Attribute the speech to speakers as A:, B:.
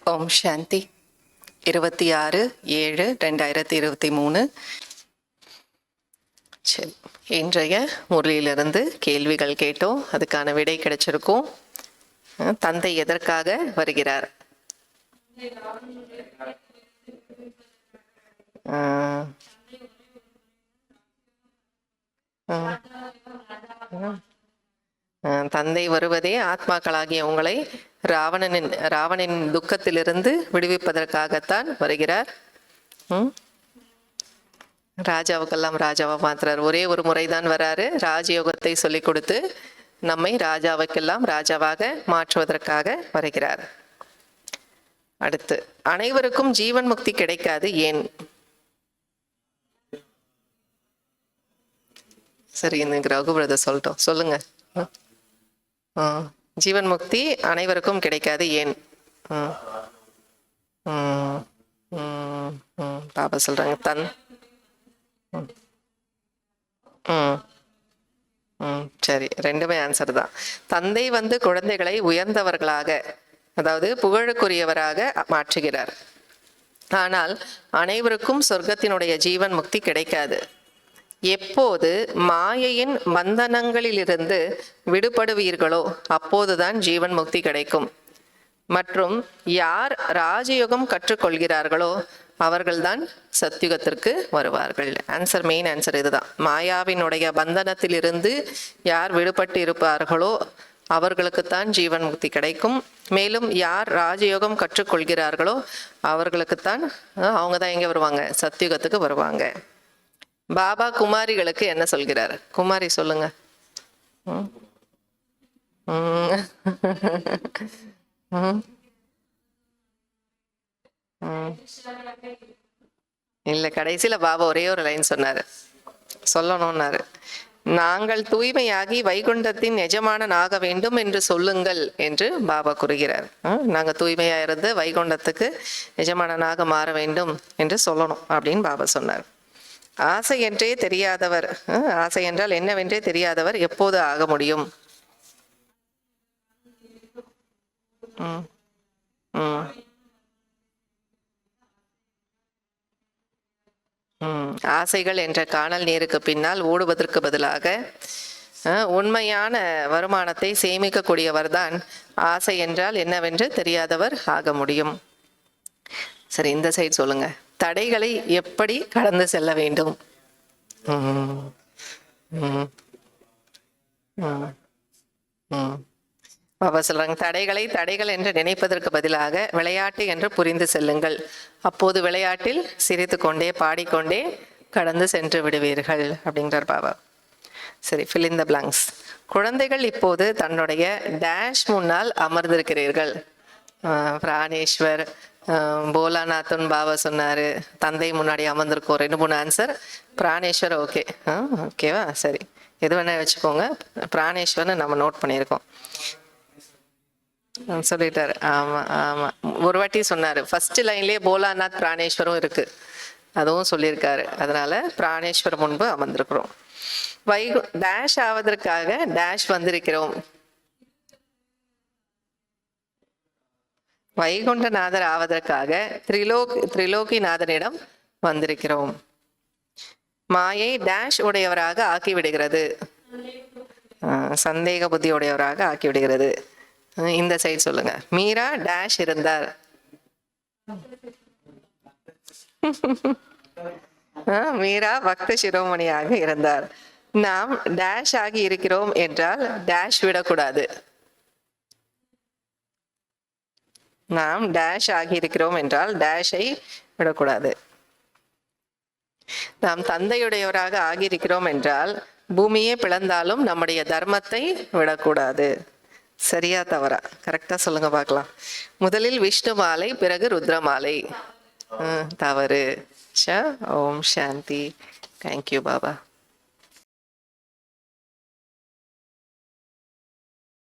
A: ஓம் சாந்தி. 26/7/2023. சரி, இன்றைய முரளியிலிருந்து கேள்விகள் கேட்டோம், அதுக்கான விடை கிடைச்சிருக்கும். தந்தை எதற்காக வருகிறார்? தந்தை வருவதே ஆத்மாக்களாகிய உங்களை ராவணனின் துக்கத்திலிருந்து விடுவிப்பதற்காகத்தான் வருகிறார். ராஜாவுக்கெல்லாம் ராஜாவா மாத்துறார். ஒரே ஒரு முறைதான் வராரு. ராஜயோகத்தை சொல்லிக் கொடுத்து நம்மை ராஜாவுக்கெல்லாம் ராஜாவாக மாற்றுவதற்காக வருகிறார். அடுத்து, அனைவருக்கும் ஜீவன் முக்தி கிடைக்காது ஏன்? சரி, இந்த ரகுபிரதர் சொல்லட்டும், சொல்லுங்க. ஜீவன் முக்தி அனைவருக்கும் கிடைக்காது ஏன்? பாபா சொல்றாங்க சரி, ரெண்டுமே ஆன்சர் தான். தந்தை குழந்தைகளை உயர்ந்தவர்களாக, அதாவது புகழுக்குரியவராக மாற்றுகிறார். ஆனால் அனைவருக்கும் சொர்க்கத்தினுடைய ஜீவன் முக்தி கிடைக்காது. எப்போது மாயையின் பந்தனங்களிலிருந்து விடுபடுவீர்களோ அப்போதுதான் ஜீவன் முக்தி கிடைக்கும். மற்றும் யார் ராஜயோகம் கற்றுக்கொள்கிறார்களோ அவர்கள்தான் சத்யுகத்திற்கு வருவார்கள். ஆன்சர், மெயின் ஆன்சர் இதுதான். மாயாவினுடைய பந்தனத்திலிருந்து யார் விடுபட்டு இருப்பார்களோ அவர்களுக்குத்தான் ஜீவன் முக்தி கிடைக்கும். மேலும் யார் ராஜயோகம் கற்றுக்கொள்கிறார்களோ அவர்களுக்குத்தான், அவங்க தான் எங்கே வருவாங்க? சத்யுகத்துக்கு வருவாங்க. பாபா குமாரிகளுக்கு என்ன சொல்கிறார்? குமாரி சொல்லுங்க. இல்ல, கடைசியில பாபா ஒரே ஒரு லைன் சொன்னாரு, சொல்லணும்னாரு. நாங்கள் தூய்மையாகி வைகுண்டத்தின் எஜமானன் ஆக வேண்டும் என்று சொல்லுங்கள் என்று பாபா கூறுகிறார். நாங்க தூய்மையா இருந்து வைகுண்டத்துக்கு எஜமானனாக மாற வேண்டும் என்று சொல்லணும் அப்படின்னு பாபா சொன்னார். ஆசை என்றே தெரியாதவர், ஆசை என்றால் என்னவென்றே தெரியாதவர் எப்போது ஆக முடியும்? ஆசைகள் என்ற காணல் நீருக்கு பின்னால் ஓடுவதற்கு பதிலாக உண்மையான வருமானத்தை சேமிக்கக்கூடியவர் தான் ஆசை என்றால் என்னவென்று தெரியாதவர் ஆக முடியும். சரி, இந்த சைடு சொல்லுங்க. தடைகளை எப்படி கடந்து செல்ல வேண்டும்? பாபா சொல்றாங்க, தடைகள் என்று நினைப்பதற்கு பதிலாக விளையாட்டு என்று புரிந்து செல்லுங்கள். அப்போது விளையாட்டில் சிரித்து கொண்டே பாடிக்கொண்டே கடந்து சென்று விடுவீர்கள் அப்படிங்கிறார் பாபா. சரி, fill in the blanks. குழந்தைகள் இப்போது தன்னுடைய டேஷ் முன்னால் அமர்ந்திருக்கிறீர்கள். பிராணேஸ்வர், போலாநாத்தன் பாபா சொன்னாரு, தந்தை முன்னாடி அமர்ந்திருக்கோம். 2-3 ஆன்சர். பிராணேஸ்வர் ஓகே, ஓகேவா? சரி, எது வேணா வச்சுக்கோங்க. பிராணேஸ்வர்னு நம்ம நோட் பண்ணியிருக்கோம். சொல்லிட்டாரு. ஆமா ஆமா, ஒரு வாட்டி சொன்னாரு. ஃபர்ஸ்ட் லைன்லயே போலாநாத் பிராணேஸ்வரம் இருக்கு, அதுவும் சொல்லியிருக்காரு. அதனால பிராணேஸ்வர் முன்பு அமர்ந்திருக்கிறோம். டேஷ் ஆவதற்காக டேஷ் வந்திருக்கிறோம். வைகுண்டநாதர் ஆவதற்காக திரிலோகிநாதனிடம் வந்திருக்கிறோம். மாயை டேஷ் உடையவராக ஆக்கிவிடுகிறது, சந்தேக புத்தி உடையவராக ஆக்கிவிடுகிறது. இந்த சைடு சொல்லுங்க. மீரா டேஷ் இருந்தார். மீரா பக்த சிரோமணியாக இருந்தார். நாம் டேஷ் ஆகி இருக்கிறோம் என்றால் டேஷ் விடக்கூடாது. நாம் டேஷ் ஆகி இருக்கிறோம் என்றால் டேஷை விடக்கூடாது. நாம் தந்தையுடையவராக ஆகியிருக்கிறோம் என்றால் பூமியே பிளந்தாலும் நம்முடைய தர்மத்தை விடக்கூடாது. சரியா தவறா? கரெக்டா சொல்லுங்க பார்க்கலாம். முதலில் விஷ்ணு மாலை, பிறகு ருத்ர மாலை. தவறு. ஓம் சாந்தி. தேங்க்யூ பாபா.